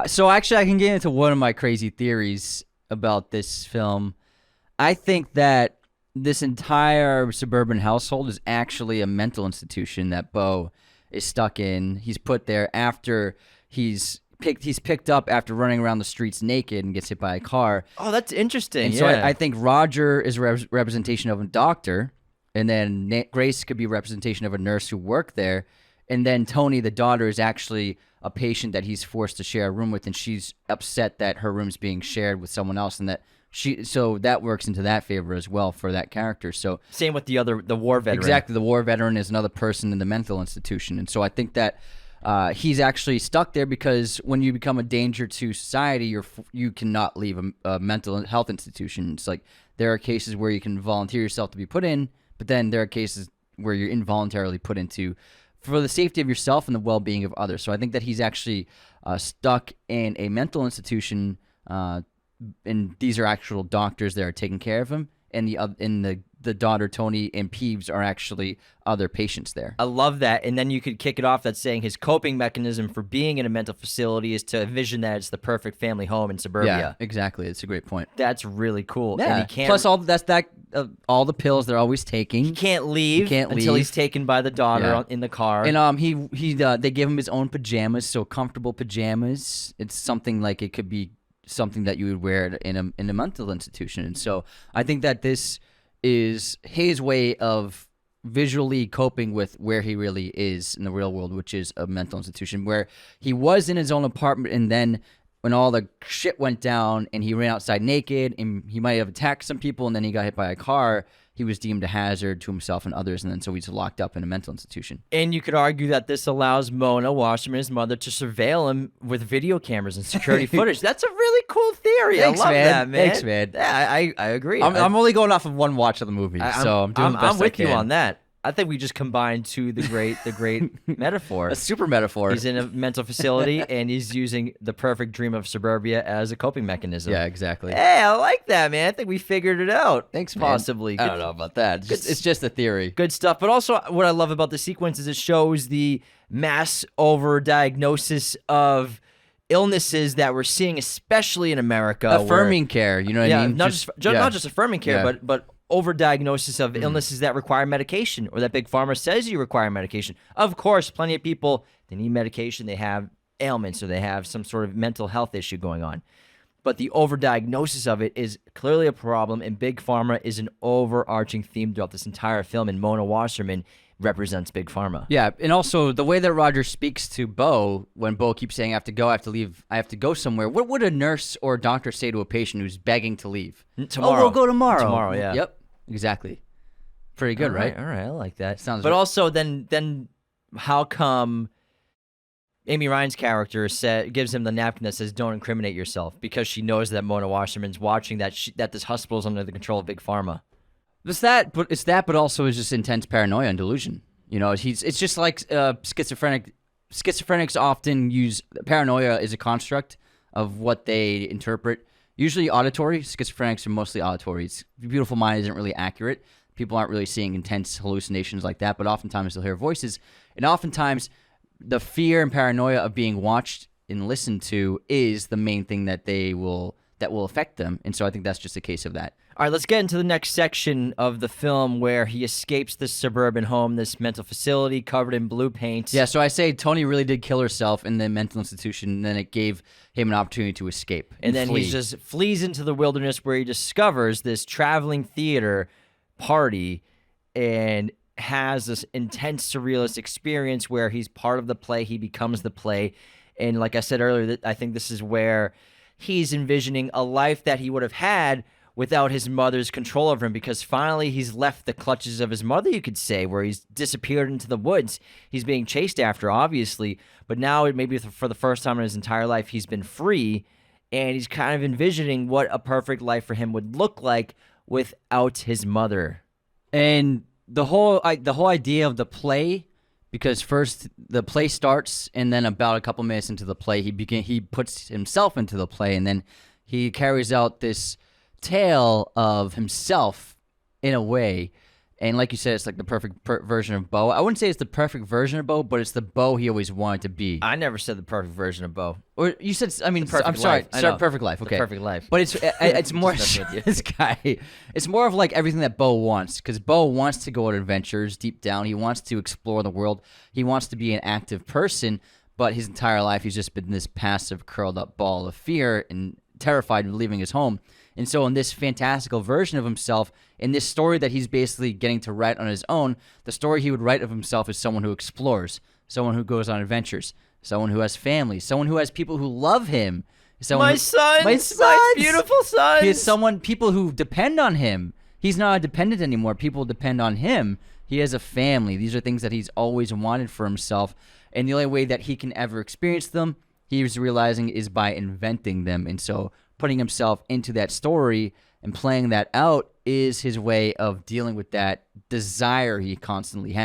So actually, I can get into one of my crazy theories about this film. I think that this entire suburban household is actually a mental institution that Beau is stuck in. He's put there after he's picked up after running around the streets naked and gets hit by a car. Oh, that's interesting. And so I think Roger is a representation of a doctor, and then Grace could be a representation of a nurse who worked there, and then Tony, the daughter, is actually a patient that he's forced to share a room with, and she's upset that her room's being shared with someone else, and that so that works into that favor as well for that character. So same with the war veteran. Exactly, the war veteran is another person in the mental institution, and so I think that he's actually stuck there because when you become a danger to society, you cannot leave a mental health institution. It's like there are cases where you can volunteer yourself to be put in, but then there are cases where you're involuntarily put into for the safety of yourself and the well-being of others. So I think that he's actually stuck in a mental institution, and these are actual doctors that are taking care of him, and the daughter Tony and Peeves are actually other patients there. I love that. And then you could kick it off that saying his coping mechanism for being in a mental facility is to envision that it's the perfect family home in suburbia. Yeah, exactly. It's a great point. That's really cool. Yeah. And he can't, plus all the pills they're always taking. He can't leave until he's taken by the daughter in the car. And they give him his own pajamas, so comfortable pajamas. It's something like it could be something that you would wear in a mental institution. And so I think that this is his way of visually coping with where he really is in the real world, which is a mental institution, where he was in his own apartment, and then when all the shit went down and he ran outside naked and he might have attacked some people and then he got hit by a car, he was deemed a hazard to himself and others, and then so he's locked up in a mental institution. And you could argue that this allows Mona Wasserman, his mother, to surveil him with video cameras and security footage. That's a really cool theory. Thanks, I love that, man. Thanks, man. Yeah, I agree. I'm only going off of one watch of the movie, so I'm doing the best I'm with I can. you on that. I think we just combined the great metaphor. A super metaphor. He's in a mental facility and he's using the perfect dream of suburbia as a coping mechanism. Yeah, exactly. Hey, I like that, man. I think we figured it out. Thanks, man. Possibly. I don't know about that. It's just a theory. Good stuff. But also, what I love about the sequence is it shows the mass overdiagnosis of illnesses that we're seeing, especially in America. Affirming care, you know what I mean? Not just affirming care, but overdiagnosis of illnesses that require medication, or that Big Pharma says you require medication. Of course, plenty of people, they need medication, they have ailments, or they have some sort of mental health issue going on. But the overdiagnosis of it is clearly a problem, and Big Pharma is an overarching theme throughout this entire film, and Mona Wasserman represents Big Pharma. Yeah, and also the way that Roger speaks to Beau, when Beau keeps saying, I have to go, I have to leave, I have to go somewhere. What would a nurse or a doctor say to a patient who's begging to leave? Tomorrow. Oh, we'll go tomorrow. Tomorrow, yeah. Yep, exactly. Pretty good, right? All right, I like that. Sounds but right. also, then how come Amy Ryan's character gives him the napkin that says, don't incriminate yourself, because she knows that Mona Wasserman's watching that this hospital is under the control of Big Pharma. It's that, but also is just intense paranoia and delusion. You know, it's just like schizophrenic. Schizophrenics often use paranoia as a construct of what they interpret. Usually auditory. Schizophrenics are mostly auditory. Beautiful Mind isn't really accurate. People aren't really seeing intense hallucinations like that, but oftentimes they'll hear voices, and oftentimes the fear and paranoia of being watched and listened to is the main thing that will affect them. And so I think that's just a case of that. All right, let's get into the next section of the film where he escapes this suburban home, this mental facility covered in blue paint. Yeah, so I say Tony really did kill herself in the mental institution, and then it gave him an opportunity to escape. And then he just flees into the wilderness where he discovers this traveling theater party and has this intense surrealist experience where he's part of the play, he becomes the play. And like I said earlier, I think this is where he's envisioning a life that he would have had without his mother's control over him, because finally he's left the clutches of his mother, you could say, where he's disappeared into the woods. He's being chased after, obviously, but now maybe for the first time in his entire life, he's been free, and he's kind of envisioning what a perfect life for him would look like without his mother. And the whole idea of the play, because first the play starts, and then about a couple minutes into the play, he puts himself into the play, and then he carries out this tale of himself in a way, And like you said, it's like the perfect version of Beau. I wouldn't say it's the perfect version of Beau, but it's the Beau he always wanted to be. I never said the perfect version of Beau. Or you said, I mean, perfect I'm sorry, life. I know. perfect life. Okay, perfect life. But it's more Just messing with you. this guy. It's more of like everything that Beau wants, because Beau wants to go on adventures deep down. He wants to explore the world. He wants to be an active person, but his entire life he's just been this passive, curled up ball of fear and terrified of leaving his home. And so in this fantastical version of himself, in this story that he's basically getting to write on his own, the story he would write of himself is someone who explores, someone who goes on adventures, someone who has family, someone who has people who love him. My sons, my beautiful sons. He has people who depend on him. He's not dependent anymore. People depend on him. He has a family. These are things that he's always wanted for himself. And the only way that he can ever experience them, he's realizing, is by inventing them. And so putting himself into that story and playing that out is his way of dealing with that desire he constantly has.